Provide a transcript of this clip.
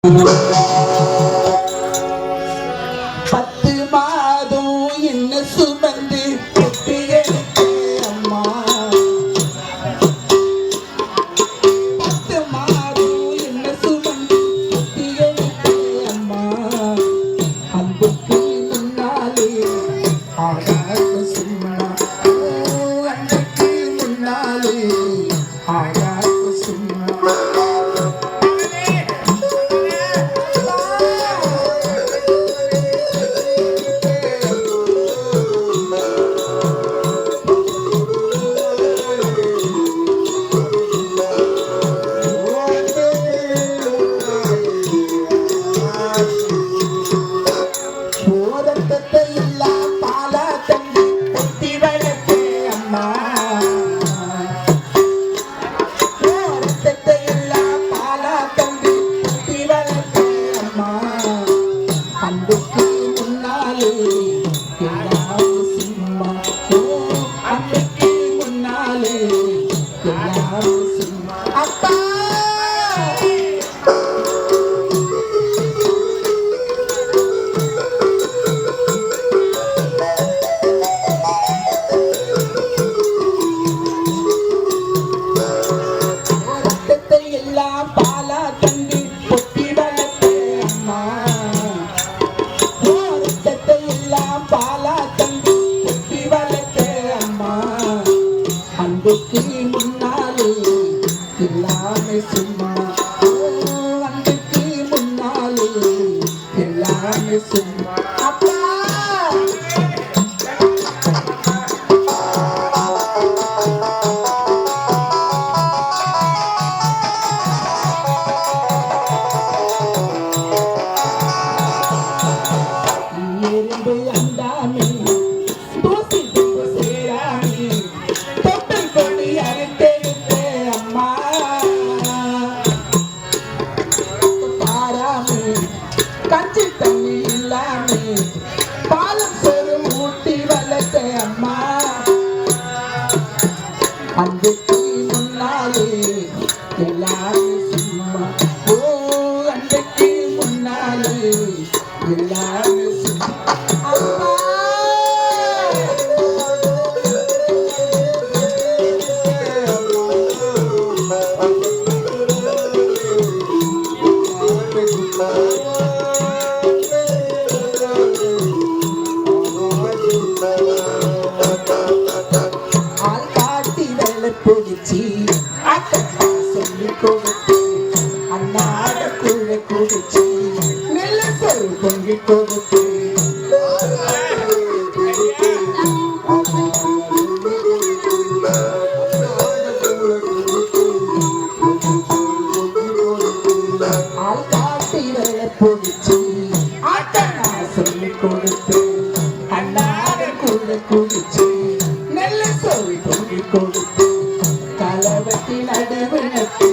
10 மாதம் என்ன சுமந்து அம்மா 10 மாதம் என்ன சுமந்து அம்மா அன்புக்கு முன்னாலே ஆகாத சும்மா அன்புக்கு முன்னாலே ஆகாத சும்மா அன்புக்கு முன்னாலே எல்லாரும் சும்மா அன்புக்கு முன்னாலே எல்லாரும் சும்மா அப்பா ரத்தத்தை எல்லாம் பாலா தந்து பொட்டி வளர்த்த அம்மா பாலா தந்து பொட்டி வளர்த்த அம்மா அன்புக்கு முன்னாலே எல்லாமே சும்மா அன்புக்கு முன்னாலே எல்லாமே சும்மா அப்பா எறும்பு அண்டாமே தூசி துப்பு சேராமே தொட்டல் கொடி அறுத்தெடுத்த அம்மா பாராமே கஞ்சி தண்ணி இல்லாமே பாலம் சோறு ஊட்டி வளர்த்த அம்மா அன்புக்கு முன்னாலே எல்லாரும் சும்மா அன்புக்கு முன்னாலே எல்லாரும் ஆள் காட்டி வெள்ளை பிடிச்சி சொல்லி கொடுத்து அண்ணாட குழ குடிச்சு நெல்ல சொல் பொங்கி கொடுத்து ஆள் காட்டி வெள்ளை பிடிச்சி ஆட்டனா சொல்லி கொடுத்து அண்ணாட குழ குடிச்சு நெல்ல சொல் பொங்கி கொடுத்து களவட்டி நடுவு நட்டு